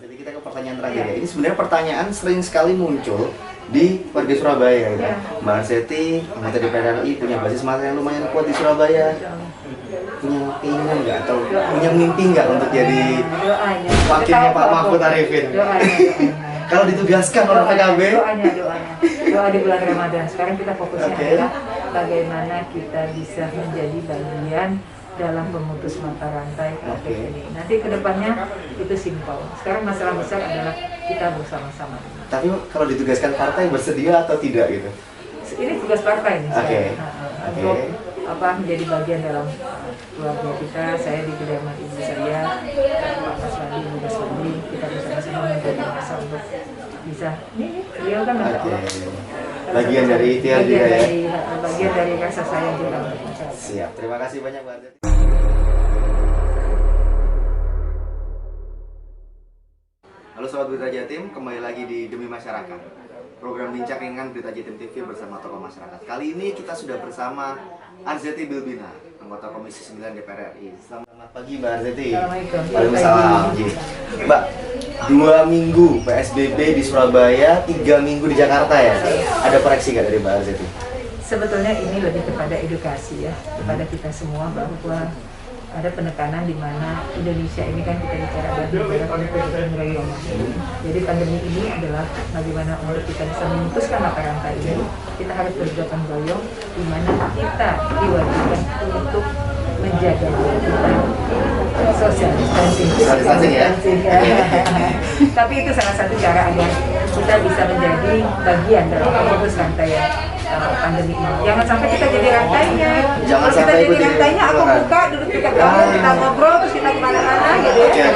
Jadi kita ke pertanyaan terakhir ya. Ini sebenarnya pertanyaan sering sekali muncul di warga Surabaya gitu. Mbak Arseti, anggota DPR RI, punya basis massa yang lumayan kuat di Surabaya. Punya keinginan nggak atau punya mimpi nggak untuk jadi wakilnya Pak Mahfud Arifin? Kalau ditugaskan oleh PKB? Doa di bulan Ramadan. Sekarang kita fokusnya adalah bagaimana kita bisa menjadi bagian dalam memutus mata rantai konflik ini. Nanti kedepannya itu simpel. Sekarang masalah besar adalah kita bersama-sama. Tapi kalau ditugaskan partai bersedia atau tidak gitu? Ini tugas partai nih. Untuk menjadi bagian dalam keluarga kita. Saya di kediaman ibu saya, Pak Maswandi, Ibu Maswandi, kita bersama-sama menjadi masa untuk bisa. Ini beliau kan bagian dari ikhtiar juga ya. Bagian dari rasa sayang juga. Siap. Terima kasih banyak Mbak Arseti. Halo Sobat Berita Jatim, kembali lagi di Demi Masyarakat. Program Bincang Ringan Berita Jatim TV bersama tokoh masyarakat. Kali ini kita sudah bersama Arzeti Bilbina, anggota Komisi 9 DPR RI. Selamat pagi Mbak Arzeti. Assalamualaikum. Waalaikumsalam. Mbak, 2 minggu PSBB di Surabaya, 3 minggu di Jakarta ya. Ada koreksi nggak dari Mbak Arzeti? Sebetulnya ini lebih kepada edukasi ya, kepada kita semua bahwa ada penekanan di mana Indonesia ini kan kita bicara negara untuk gotong royong. Jadi pandemi ini adalah bagaimana untuk kita bisa memutuskan mata rantai ini. Kita harus bergotong royong di mana kita diwajibkan untuk menjaga kita social distancing. Tapi itu salah satu cara agar kita bisa menjadi bagian dalam memutus rantai pandemi ini. Jangan sampai kita jadi rantainya. Jangan kalau kita jadi rantainya, aku buka, duduk dekat kamu, kita ngobrol, terus kita kemana-mana gitu ya.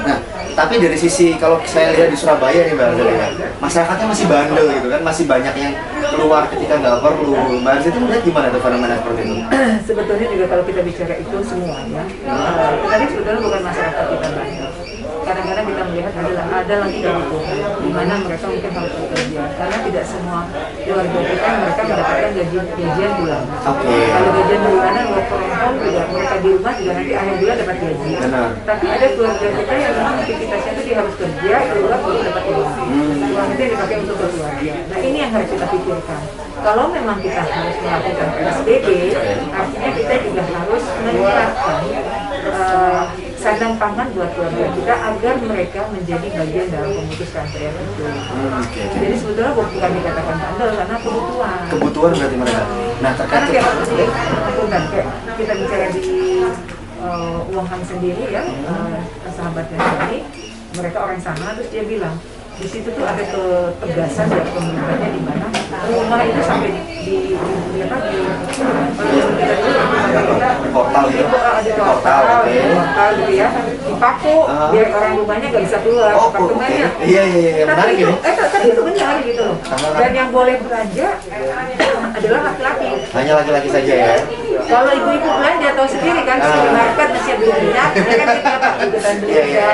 Nah, tapi dari sisi kalau saya lihat di Surabaya nih Mbak Arzeti, masyarakatnya masih bandel gitu kan, masih banyak yang keluar ketika nggak perlu. Mbak Arzeti melihat gimana tuh fenomena seperti itu? Sebetulnya juga kalau kita bicara itu semua ya, tadi sebetulnya bukan masyarakat kita bandel. Kadang-kadang kita melihat ada lagi kebutuhan di mana mereka mungkin harus bekerja karena tidak semua keluarga kita mereka mendapatkan gajian bulanan. Kalau gajian bulanan work from home juga mereka di rumah juga nanti akhir bulan dapat gaji. Tapi ada keluarga kita yang memang aktivitasnya itu dia harus kerja keluar baru dapat uang. Uang itu yang dipakai untuk keluarga. Nah ini yang harus kita pikirkan. Kalau memang kita harus melakukan PSBB, artinya kita juga harus menyiapkan sandang pangan buat keluarga kita agar mereka menjadi bagian dalam pemutus rantai itu. Jadi sebetulnya bukan dikatakan bandel karena kebutuhan. Kebutuhan berarti mereka. Nah terkait kayak kita bicara di Uang Ham sendiri ya, sahabatnya ini, mereka orang sana terus dia bilang di situ tuh ada ketegasan dari pemerintahnya di mana rumah itu sampai di portal gitu. Ada portal gitu ya, dipaku biar orang rumahnya nggak bisa keluar apartemennya. Iya menarik ini. Tapi itu benar gitu loh. Dan yang boleh belanja adalah laki-laki. Hanya laki-laki saja ya. Kalau ibu-ibu belanja tahu sendiri kan, di market masih beli minyak, ya kan kita pakai ikutan belanja,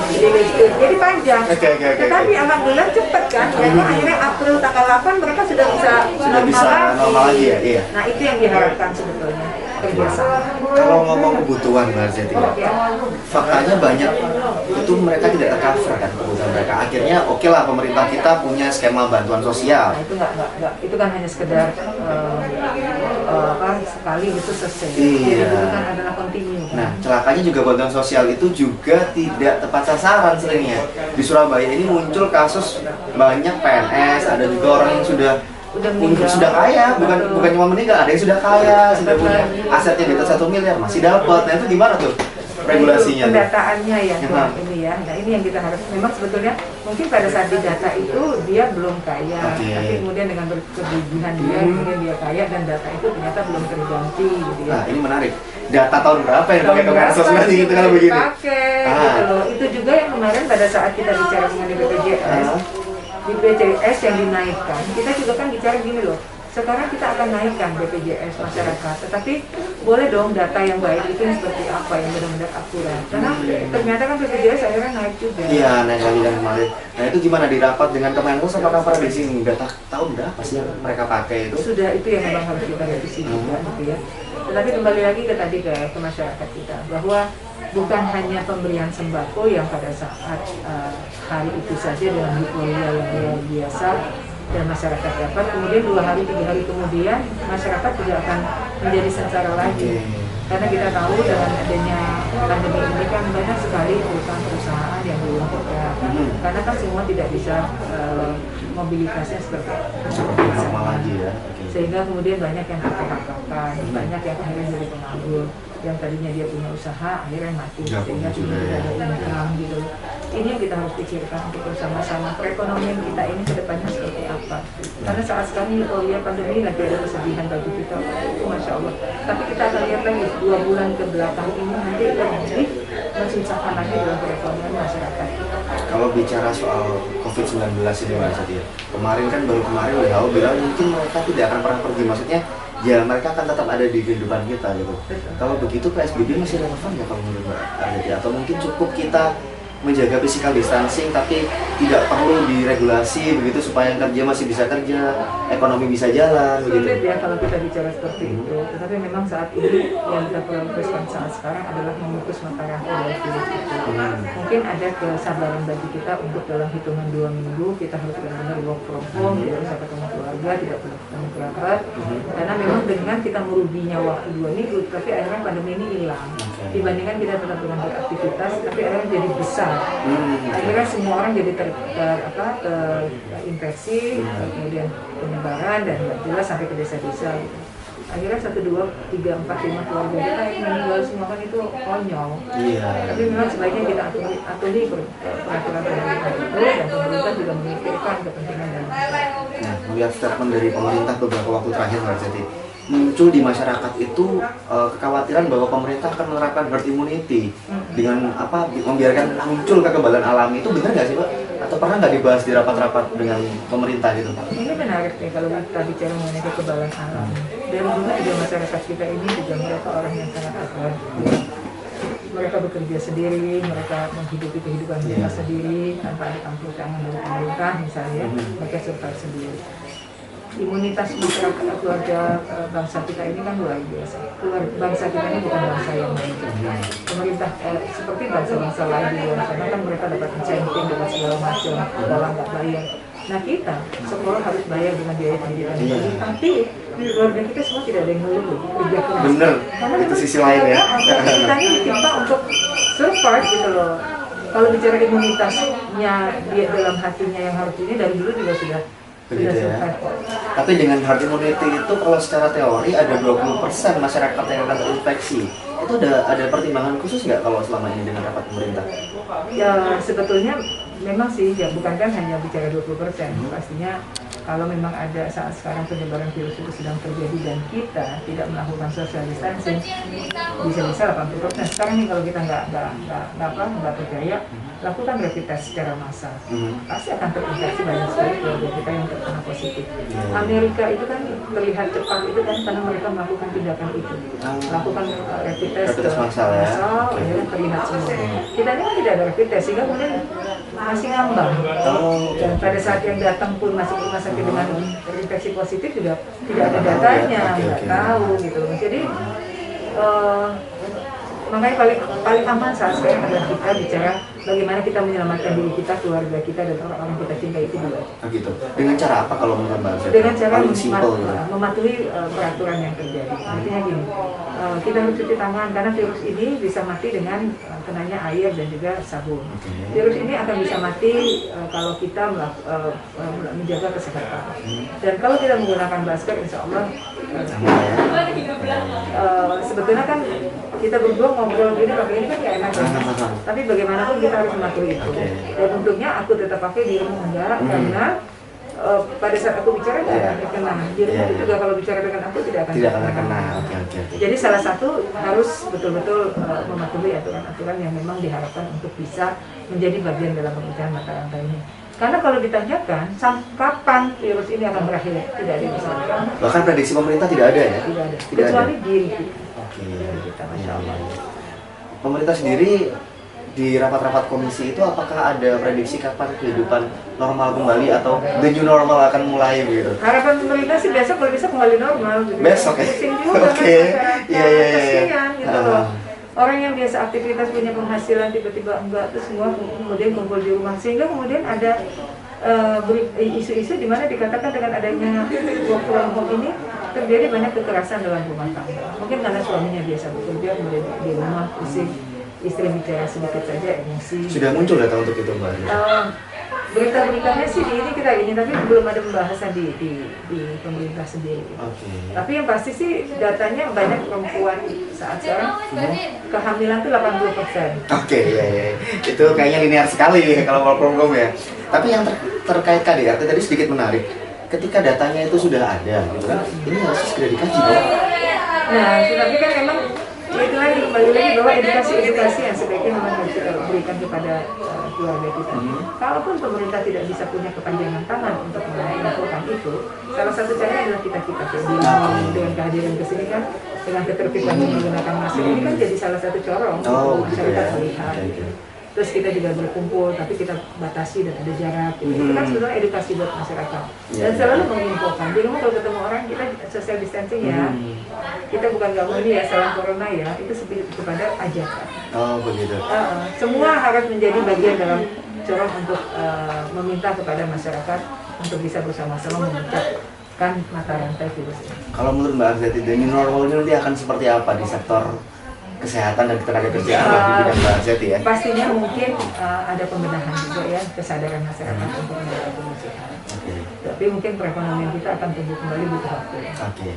beli listrik, jadi panjang. Tetapi alhamdulillah cepet kan, jadi akhirnya April tanggal 8 mereka sudah bisa normal lagi ya. Iya. Nah itu yang diharapkan sebetulnya kerjasama. Kalau ngomong kebutuhan Mbak Arzeti, faktanya banyak itu mereka tidak tercover kan kebutuhan mereka. Akhirnya oke lah pemerintah kita punya skema bantuan sosial. Nah, itu nggak, itu kan hanya sekedar sekali itu selesai. Iya. Itu kan adalah continue. Nah, celakanya juga bantuan sosial itu juga tidak tepat sasaran seringnya. Di Surabaya ini muncul kasus banyak PNS, ada juga orang yang sudah kaya, bukan cuma meninggal, ada yang sudah kaya, sudah punya asetnya di atas 1 miliar masih dapat. Nah itu gimana tuh regulasinya? Pendataannya ya, ini ya. Nah ini yang kita harus. Memang sebetulnya mungkin pada saat di data itu dia belum kaya, tapi kemudian dengan berkegigihan dia kemudian dia kaya dan data itu ternyata belum terganti gitu ya. Nah ini menarik. Data tahun berapa yang dipakai ke sosmed gitu kalau begini? Gitu loh. Itu juga yang kemarin pada saat kita bicara mengenai BPJS. Di BPJS yang dinaikkan, kita juga kan bicara gini loh, sekarang kita akan naikkan BPJS masyarakat, tetapi boleh dong data yang baik itu yang seperti apa, yang benar-benar akurat, karena ternyata kan BPJS akhirnya naik juga. Iya, naik lagi dan kemarin. Nah itu gimana di rapat dengan Kemenkes, apakah pada di sini data tahun berapa sih yang mereka pakai itu? Sudah, itu yang memang harus kita revisi juga gitu ya. Tetapi kembali lagi ke tadi ke masyarakat kita, bahwa bukan hanya pemberian sembako yang pada saat hari itu saja dengan euforia yang luar biasa dan masyarakat dapat, kemudian 2 hari 3 hari kemudian masyarakat tidak akan menjadi sengsara lagi. Karena kita tahu dengan adanya pandemi ini kan banyak sekali perusahaan-perusahaan yang dilumpuhkan. Karena kan semua tidak bisa mobilitasnya seperti normal lagi ya. Sehingga kemudian banyak yang PHK-kan, banyak yang akhirnya jadi penganggur, yang tadinya dia punya usaha akhirnya mati, sehingga tidak ada income gitu. Ini yang kita harus pikirkan untuk bersama-sama perekonomian kita ini ke depannya seperti apa. Karena saat sekarang euforia pandemi lagi ada kesedihan bagi kita, itu Masya Allah. Tapi kita akan lihat lagi 2 bulan ke belakang ini nanti lebih mensusahkan lagi dalam perekonomian masyarakat. Kalau bicara soal COVID-19 ini Mbak Setia, kemarin kan baru kemarin WHO bilang mungkin mereka tidak akan pernah pergi, maksudnya ya mereka akan tetap ada di kehidupan kita gitu. Kalau begitu PSBB masih relevan ya kalau menurut Mbak Setia? Atau mungkin cukup kita menjaga physical distancing tapi tidak perlu diregulasi begitu supaya kerja masih bisa kerja, ekonomi bisa jalan begitu. Sulit ya kalau kita bicara seperti itu, tetapi memang saat ini yang kita prioritaskan saat sekarang adalah memutus mata rantai dari virus itu. Mungkin ada kesabaran bagi kita untuk dalam hitungan 2 minggu kita harus benar-benar work from home, tidak bisa ketemu keluarga, tidak perlu ketemu kerabat, karena memang dengan kita meruginya waktu 2 minggu, tapi akhirnya pandemi ini hilang. Dibandingkan kita tetap dengan beraktivitas, tapi akhirnya jadi besar. Akhirnya semua orang jadi terinfeksi, kemudian penyebaran dan nggak jelas sampai ke desa-desa. Akhirnya 1, 2, 3, 4, 5 keluarga kita yang meninggal semua kan itu konyol. Tapi memang sebaiknya kita aturi peraturan pemerintah itu, dan pemerintah juga memikirkan kepentingan dan masyarakat. Nah, melihat statement dari pemerintah beberapa waktu terakhir Mbak Seti, muncul di masyarakat itu kekhawatiran bahwa pemerintah akan menerapkan herd immunity dengan membiarkan muncul kekebalan alami. Itu benar nggak sih Pak? Atau pernah nggak dibahas di rapat-rapat dengan pemerintah gitu Pak? Ini menarik nih kalau kita bicara mengenai kekebalan alam. Dari dulu juga masyarakat kita ini juga mereka orang yang sangat aktif. Mereka bekerja sendiri, mereka menghidupi kehidupan mereka sendiri tanpa ada campur tangan dari pemerintah misalnya, mereka survive sendiri. Imunitas masyarakat keluarga bangsa kita ini kan luar biasa. Bangsa kita ini bukan bangsa yang baik. Pemerintah seperti bangsa-bangsa lain di luar sana kan mereka dapat insentif dapat segala macam, sekolah nggak bayar. Nah kita sekolah harus bayar dengan biaya pendidikan, tapi di keluarga kita semua tidak ada yang ngeluh kerja keras. Bener. Karena itu sisi lain ya. Kita ini ditimpa untuk survive gitu loh. Kalau bicara imunitasnya dia dalam hatinya yang harus ini dari dulu juga sudah Begitu ya. Tapi dengan herd immunity itu kalau secara teori ada 20% masyarakat yang akan terinfeksi. Itu ada pertimbangan khusus nggak kalau selama ini dengan rapat pemerintah? Ya sebetulnya memang sih ya bukan kan hanya bicara 20%. Pastinya kalau memang ada saat sekarang penyebaran virus itu sedang terjadi dan kita tidak melakukan social distancing, bisa-bisa 80%. Sekarang nih kalau kita nggak percaya, lakukan rapid test secara massal. Pasti akan terinfeksi banyak sekali keluarga kita yang terkena positif. Amerika itu kan terlihat cepat itu kan karena mereka melakukan tindakan itu, lakukan rapid test massal ya. Akhirnya terlihat semua. Kita ini kan tidak ada rapid test sehingga kemudian masih ngambang. Dan pada saat yang datang pun masuk ke rumah sakit dengan terinfeksi positif juga tidak ada datanya, nggak tahu gitu. Jadi makanya paling aman saat sekarang adalah kita bicara bagaimana kita menyelamatkan diri kita, keluarga kita, dan orang-orang kita cintai itu dulu. Gitu. Dengan cara apa kalau menurut Mbak? Dengan cara mematuhi peraturan yang terjadi. Artinya gini, kita harus cuci tangan karena virus ini bisa mati dengan kenanya air dan juga sabun. Virus ini akan bisa mati kalau kita menjaga kesehatan. Dan kalau tidak menggunakan masker, insya Allah sebetulnya kan kita berdua ngobrol gini pakai ini kan nggak enak ya. Tapi bagaimanapun kita harus mematuhi itu. Dan untungnya aku tetap pakai di rumah enggak karena pada saat aku bicara tidak akan terkena. Di rumah itu juga kalau bicara dengan aku tidak akan terkena. Jadi salah satu harus betul-betul mematuhi aturan-aturan yang memang diharapkan untuk bisa menjadi bagian dalam pemecahan mata rantai ini. Karena kalau ditanyakan kapan virus ini akan berakhir, tidak ada yang bisa. Bahkan prediksi pemerintah tidak ada ya? Tidak ada. Kecuali diri kita. Kita, Masya Allah. Pemerintah sendiri di rapat-rapat komisi itu apakah ada prediksi kapan kehidupan normal kembali atau the new normal akan mulai begitu? Harapan pemerintah sih besok kalau bisa kembali normal gitu. Besok ya? Pusing juga kan masyarakat, kasihan gitu loh. orang yang biasa aktivitas punya penghasilan tiba-tiba enggak, terus semua kemudian kumpul di rumah, sehingga kemudian ada isu-isu di mana dikatakan dengan adanya work from home ini terjadi banyak kekerasan dalam rumah tangga. Mungkin karena suaminya biasa bekerja, kemudian di rumah pusing, istri bicara sedikit saja emosi. Sudah muncul data untuk itu, Mbak? Berita-beritanya sih di ini kita ini, tapi belum ada pembahasan di pemerintah sendiri. Okay. Tapi yang pasti sih datanya banyak perempuan saat sekarang kehamilan tuh 80%. Oke, ya. Itu kayaknya linear sekali ya kalau work from home ya. Tapi yang terkait KDRT tadi sedikit menarik. Ketika datanya itu sudah ada, gitu kan? Ini harus segera dikaji, dong. Nah, tapi kan memang itu lagi kembali lagi bahwa edukasi yang sebaiknya memang harus kita berikan kepada keluarga kita. Kalaupun pemerintah tidak bisa punya kepanjangan tangan untuk melakukan itu, salah satu caranya adalah kita dengan kehadiran ke sini kan, dengan ketertiban menggunakan masker ini kan jadi salah satu corong untuk masyarakat melihat. Terus kita juga berkumpul, tapi kita batasi dan ada jarak. Itu kan sebenarnya edukasi buat masyarakat. Dan selalu menginfokan. Di rumah kalau ketemu orang kita social distancing ya. Kita bukan nggak mau ini ya salam corona ya. Itu kepada ajakan. Oh begitu. Semua harus menjadi bagian dalam corong untuk meminta kepada masyarakat untuk bisa bersama-sama memecahkan mata rantai virus ini. Kalau menurut Mbak Arzeti, the new normal ini nanti akan seperti apa di sektor kesehatan dan tenaga kerjaan di bidang Mbak Arzeti ya? Pastinya mungkin ada pembenahan juga ya, kesadaran masyarakat untuk menjaga kebersihan. Tapi mungkin perekonomian kita akan tumbuh kembali butuh waktu.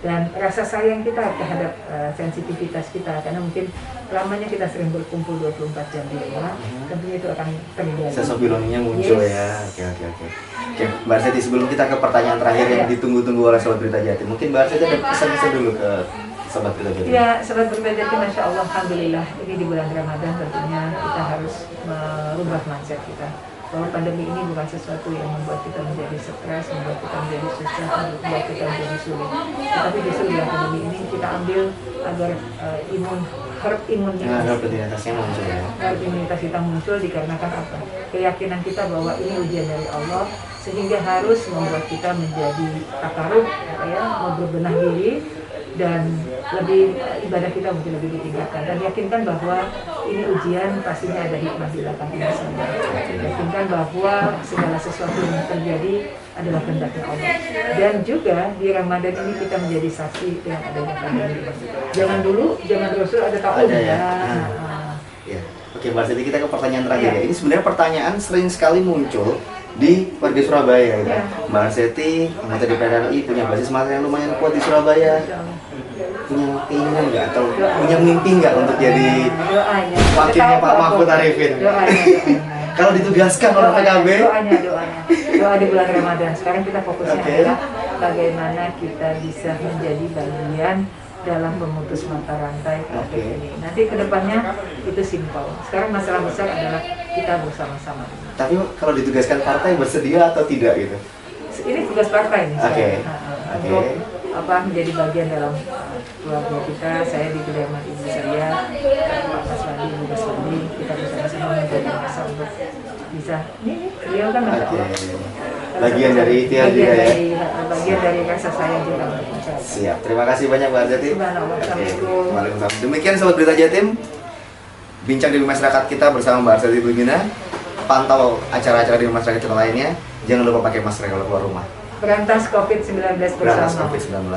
Dan rasa sayang kita terhadap sensitivitas kita, karena mungkin lamanya kita sering berkumpul 24 jam di rumah, tentunya itu akan terjadi. Sosok ironinya muncul ya. Oke, Mbak Arzeti, sebelum kita ke pertanyaan terakhir yang ditunggu-tunggu oleh Sobat Berita Jatim, mungkin Mbak Arzeti ada pesan-pesan dulu ke Sobat Berita Jatim. Ya, Sobat Berita Jatim, Masya Allah, Alhamdulillah, ini di bulan Ramadan tentunya kita harus merubah mindset kita. Bahwa pandemi ini bukan sesuatu yang membuat kita menjadi stres, membuat kita menjadi susah, membuat kita menjadi sulit. Tetapi justru dalam pandemi ini kita ambil agar herd imunitas kita muncul dikarenakan apa? Keyakinan kita bahwa ini ujian dari Allah, sehingga harus membuat kita menjadi takarub, ya, mau berbenah diri, dan lebih ibadah kita mungkin lebih ditingkatkan, dan yakinkan bahwa ini ujian pastinya ada hikmah di belakang ini semua. Yakinkan bahwa segala sesuatu yang terjadi adalah kehendaknya Allah, dan juga di Ramadan ini kita menjadi saksi dengan adanya pandemi. Jangan Rasul ada tahun ya. Oke, Mbak Arzeti, kita ke pertanyaan terakhir ya. Ini sebenarnya pertanyaan sering sekali muncul di warga Surabaya gitu. Mbak Arzeti, anggota DPR RI, punya basis massa yang lumayan kuat di Surabaya. Punya keinginan nggak atau punya mimpi nggak untuk jadi wakilnya Pak Mahfud Arifin? Kalau ditugaskan oleh PKB? Doa di bulan Ramadan. Sekarang kita fokusnya adalah bagaimana kita bisa menjadi bagian dalam memutus mata rantai COVID ini. Nanti kedepannya itu simpel. Sekarang masalah besar adalah kita bersama-sama. Tapi kalau ditugaskan partai bersedia atau tidak gitu? Ini tugas partai nih. Untuk menjadi bagian dalam keluarga kita. Saya di kediaman ibu saya, Pak Kaswandi, Ibu Kaswandi, kita bersama-sama menjadi masa untuk bisa. Beliau kan bagian dari ikhtiar juga ya. Bagian dari rasa sayang juga. Siap. Terima kasih banyak Mbak Arzeti. Waalaikumsalam. Demikian Sobat Berita Jatim, bincang di masyarakat kita bersama Mbak Arzeti Tulmina. Pantau acara-acara di masyarakat kita lainnya. Jangan lupa pakai masker kalau keluar rumah. Berantas COVID-19 bersama. Berantas COVID-19.